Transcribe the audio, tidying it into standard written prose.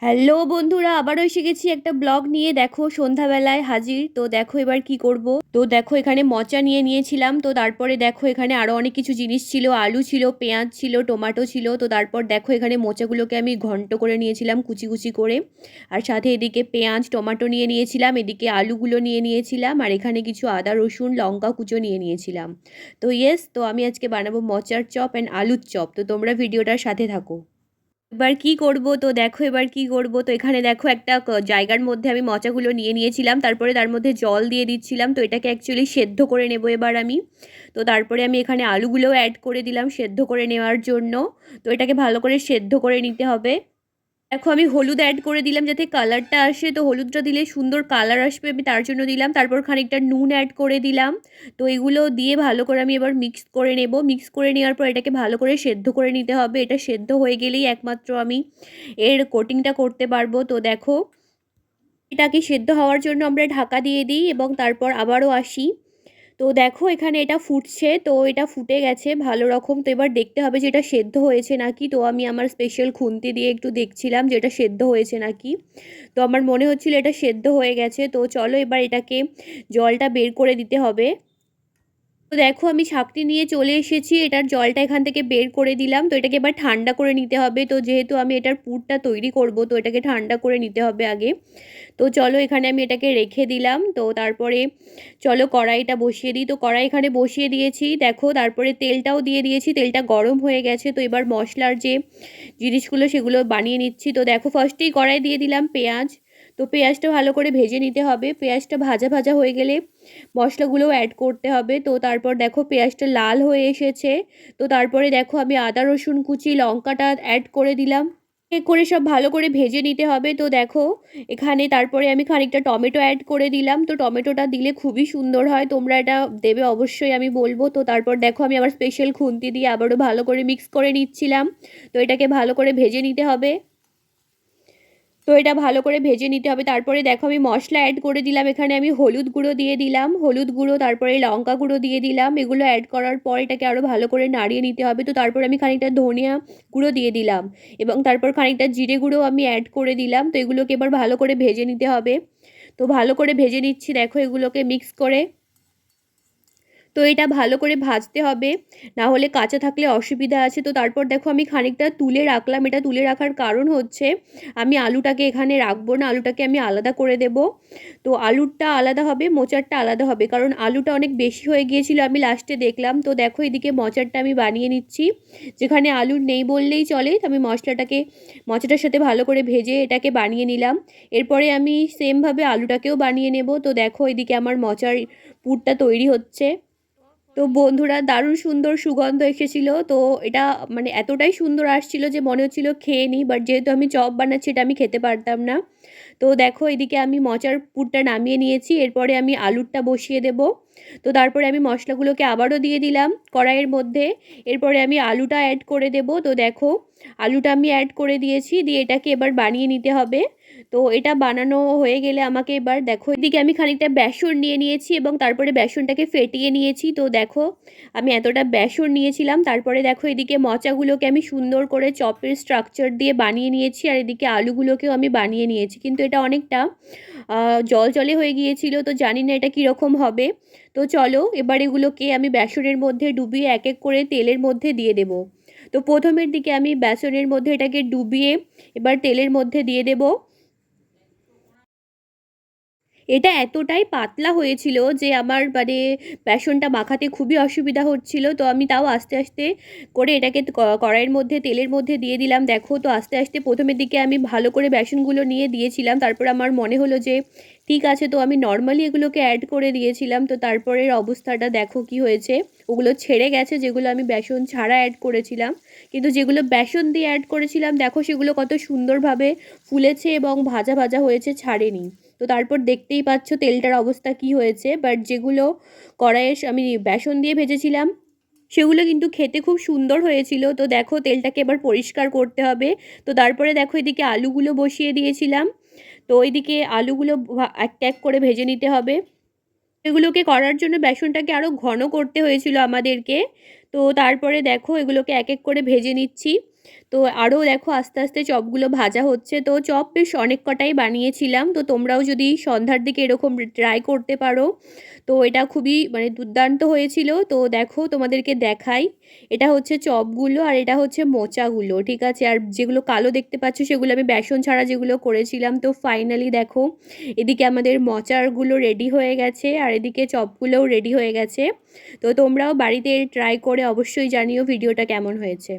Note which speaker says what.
Speaker 1: Hello বন্ধুরা, আবারও এসে গেছি একটা ব্লগ নিয়ে। দেখো সন্ধ্যাবেলায় হাজির। তো দেখো এবার কি করব। তো দেখো এখানে মোচা নিয়ে নিয়েছিলাম। তো তারপরে দেখো এখানে আরও অনেক কিছু জিনিস ছিল, আলু ছিল, পেঁয়াজ ছিল, টমেটো ছিল। তো তারপর দেখো এখানে মোচাগুলোকে আমি ঘন্ট করে নিয়েছিলাম কুচি কুচি করে। আর সাথে এদিকে পেঁয়াজ টমেটো নিয়ে নিয়েছিলাম, এদিকে আলুগুলো নিয়ে নিয়েছিলাম, আর এখানে কিছু আদা রসুন লঙ্কা কুচো নিয়ে নিয়েছিলাম। তো তো আমি আজকে বানাবো মোচার চপ অ্যান্ড আলুর চপ। তো তোমরা ভিডিওটার সাথে থাকো। এবার কি করব, তো দেখো এবার কি করব। তো এখানে দেখো একটা জায়গার মধ্যে আমি মোচাগুলো নিয়ে নিয়েছিলাম, তারপরে তার মধ্যে জল দিয়ে দিচ্ছিলাম। তো এটাকে অ্যাকচুয়ালি সেদ্ধ করে নেব এবার আমি। তো তারপরে আমি এখানে আলুগুলোও অ্যাড করে দিলাম সেদ্ধ করে নেওয়ার জন্য। তো এটাকে ভালো করে সেদ্ধ করে নিতে হবে। দেখো আমি হলুদ অ্যাড করে দিলাম যাতে কালারটা আসে। তো হলুদটা দিলে সুন্দর কালার আসবে, আমি তার জন্য দিলাম। তারপর খানিকটা নুন অ্যাড করে দিলাম। তো এগুলো দিয়ে ভালো করে আমি এবার মিক্স করে নেব। মিক্স করে নেওয়ার পর এটাকে ভালো করে সেদ্ধ করে নিতে হবে। এটা সেদ্ধ হয়ে গেলেই একমাত্র আমি এর কোটিংটা করতে পারবো। তো দেখো এটাকে সেদ্ধ হওয়ার জন্য আমরা ঢাকা দিয়ে দিই এবং তারপর আবারও আসি। তো দেখো এখানে এটা ফুটছে। তো এটা ফুটে গেছে ভালো রকম। তো এবার দেখতে হবে যে এটা সেদ্ধ হয়েছে নাকি। তো আমি আমার স্পেশাল খুন্তি দিয়ে একটু দেখছিলাম যে এটা সেদ্ধ হয়েছে নাকি। তো আমার মনে হচ্ছিল এটা সেদ্ধ হয়ে গেছে। তো চলো এবার এটাকে জলটা বের করে দিতে হবে। তো দেখো আমি ছাঁকনি নিয়ে চলে এসেছি, এটার জলটা এখান থেকে বের করে দিলাম। তো এটাকে এবার ঠান্ডা করে নিতে হবে। তো যেহেতু আমি এটার পুরটা তৈরি করব, তো এটাকে ঠান্ডা করে নিতে হবে আগে। তো চলো এখানে আমি এটাকে রেখে দিলাম। তো তারপরে চলো কড়াইটা বসিয়ে দিই। তো কড়াই এখানে বসিয়ে দিয়েছি দেখো, তারপরে তেলটাও দিয়ে দিয়েছি, তেলটা গরম হয়ে গেছে। তো এবার মশলার যে জিনিসগুলো সেগুলো বানিয়ে নিচ্ছি। তো দেখো ফার্স্টেই কড়াই দিয়ে দিলাম পেঁয়াজ। তো পেঁয়াজটা ভালো করে ভেজে নিতে হবে। পেঁয়াজটা ভাজা ভাজা হয়ে গেলে মশলাগুলোও অ্যাড করতে হবে। তো তারপর দেখো পেঁয়াজটা লাল হয়ে এসেছে। তো তারপরে দেখো আমি আদা রসুন কুচি লঙ্কাটা অ্যাড করে দিলাম। করে সব ভালো করে ভেজে নিতে হবে। তো দেখো এখানে তারপরে আমি খানিকটা টমেটো অ্যাড করে দিলাম। তো টমেটোটা দিলে খুবই সুন্দর হয়, তোমরা এটা দেবে অবশ্যই আমি বলবো। তো তারপর দেখো আমি আবার স্পেশাল খুন্তি দিয়ে আবারও ভালো করে মিক্স করে নিচ্ছিলাম। তো এটাকে ভালো করে ভেজে নিতে হবে। তো এটা ভালো করে ভেজে নিতে হবে। তারপরে দেখো আমি মশলা অ্যাড করে দিলাম। এখানে আমি হলুদ গুঁড়ো দিয়ে দিলাম, হলুদ গুঁড়ো, তারপরে লঙ্কা গুঁড়ো দিয়ে দিলাম। এগুলো অ্যাড করার পর এটাকে আরও ভালো করে নাড়িয়ে নিতে হবে। তো তারপর আমি খানিকটা ধনিয়া গুঁড়ো দিয়ে দিলাম এবং তারপর খানিকটা জিরে গুঁড়ো আমি অ্যাড করে দিলাম। তো এগুলোকে এবার ভালো করে ভেজে নিতে হবে। তো ভালো করে ভেজে নিচ্ছি দেখো এগুলোকে মিক্স করে। তো এটা ভালো করে ভাজতে হবে, না হলে কাঁচা থাকলে অসুবিধা আছে। তো তারপর দেখো আমি খানিকটা তুলে রাখলাম। এটা তুলে রাখার কারণ হচ্ছে আমি আলুটাকে এখানে রাখবো না, আলুটাকে আমি আলাদা করে দেব। তো আলুরটা আলাদা হবে, মোচারটা আলাদা হবে, কারণ আলুটা অনেক বেশি হয়ে গিয়েছিল আমি লাস্টে দেখলাম। তো দেখো এদিকে মোচারটা আমি বানিয়ে নিচ্ছি, যেখানে আলু নেই বললেই চলে। আমি মশলাটাকে মোচাটার সাথে ভালো করে ভেজে এটাকে বানিয়ে নিলাম। এরপরে আমি সেমভাবে আলুটাকেও বানিয়ে নেব। তো দেখো এদিকে আমার মোচার পুরটা তৈরি হচ্ছে। তো বন্ধুরা দারুণ সুন্দর সুগন্ধ এসেছিলো। তো এটা মানে এতটাই সুন্দর আসছিল যে মনে হচ্ছিল খেয়ে নিই, বাট যেহেতু আমি চপ বানাচ্ছি এটা আমি খেতে পারতাম না। তো দেখো এদিকে আমি মোচার পুরটা নামিয়ে নিয়েছি, এরপরে আমি আলুরটা বসিয়ে দেব। তো তারপরে আমি মশলাগুলোকে আবারও দিয়ে দিলাম কড়াইয়ের মধ্যে। এরপরে আমি আলুটা অ্যাড করে দেব। তো দেখো আলুটা আমি অ্যাড করে দিয়েছি, দিয়ে এটাকে এবার বানিয়ে নিতে হবে। তো এটা বানানো হয়ে গেলে আমাকে এবার দেখো এদিকে আমি খানিকটা বেসন নিয়ে নিয়েছি এবং তারপরে বেসনটাকে ফেটিয়ে নিয়েছি। তো দেখো আমি এতটা বেসন নিয়েছিলাম। তারপরে দেখো এদিকে মোচাগুলোকে আমি সুন্দর করে চপের স্ট্রাকচার দিয়ে বানিয়ে নিয়েছি, আর এদিকে আলুগুলোকেও আমি বানিয়ে নিয়েছি, কিন্তু এটা অনেকটা জল জলে হয়ে গিয়েছিল। তো জানি না এটা কীরকম হবে। তো চলো এবার এগুলোকে আমি বেসনের মধ্যে ডুবিয়ে এক এক করে তেলের মধ্যে দিয়ে দেব। তো প্রথমের দিকে আমি বেসনের মধ্যে এটাকে ডুবিয়ে এবার তেলের মধ্যে দিয়ে দেব। এটা এতটাই পাতলা হয়েছিল যে আমার মানে বেসনটা মাখাতে খুবই অসুবিধা হচ্ছিল। তো আমি তাও আস্তে আস্তে করে এটাকে কড়াইয়ের মধ্যে তেলের মধ্যে দিয়ে দিলাম। দেখো তো আস্তে আস্তে প্রথমের দিকে আমি ভালো করে বেসনগুলো নিয়ে দিয়েছিলাম, তারপর আমার মনে হলো যে ঠিক আছে, তো আমি নর্মালি এগুলোকে অ্যাড করে দিয়েছিলাম। তো তারপরের অবস্থাটা দেখো কি হয়েছে, ওগুলো ছেড়ে গেছে যেগুলো আমি বেসন ছাড়া অ্যাড করেছিলাম। কিন্তু যেগুলো বেসন দিয়ে অ্যাড করেছিলাম দেখো সেগুলো কত সুন্দরভাবে ফুলেছে এবং ভাজা ভাজা হয়েছে, ছাড়েনি। তো তারপর দেখতেই পাচ্ছ তেলটার অবস্থা কি হয়েছে। বাট যেগুলো কড়াইয়ে আমি বেসন দিয়ে ভেজেছিলাম সেগুলো কিন্তু খেতে খুব সুন্দর হয়েছিল। তো দেখো তেলটাকে এবার পরিষ্কার করতে হবে। তো তারপরে দেখো এদিকে আলুগুলো বসিয়ে দিয়েছিলাম। তো ওইদিকে আলুগুলো এক এক করে ভেজে নিতে হবে। এগুলোকে করার জন্য বেসনটাকে আরও ঘন করতে হয়েছিল আমাদেরকে। তো তারপরে দেখো এগুলোকে এক এক করে ভেজে নিচ্ছি। তো আরও দেখো আস্তে আস্তে চপগুলো ভাজা হচ্ছে। তো চপ বেশ অনেক কটাই বানিয়েছিলাম। তো তোমরাও যদি সন্ধ্যার দিকে এরকম ট্রাই করতে পারো, তো এটা খুবই মানে দুর্দান্ত হয়েছিল। তো দেখো তোমাদেরকে দেখাই, এটা হচ্ছে চপগুলো আর এটা হচ্ছে মোচাগুলো, ঠিক আছে। আর যেগুলো কালো দেখতে পাচ্ছ সেগুলো আমি বেসন ছাড়া যেগুলো করেছিলাম। তো ফাইনালি দেখো এদিকে আমাদের মোচারগুলো রেডি হয়ে গেছে আর এদিকে চপগুলোও রেডি হয়ে গেছে। তো তোমরাও বাড়িতে ট্রাই করে অবশ্যই জানিও ভিডিওটা কেমন হয়েছে।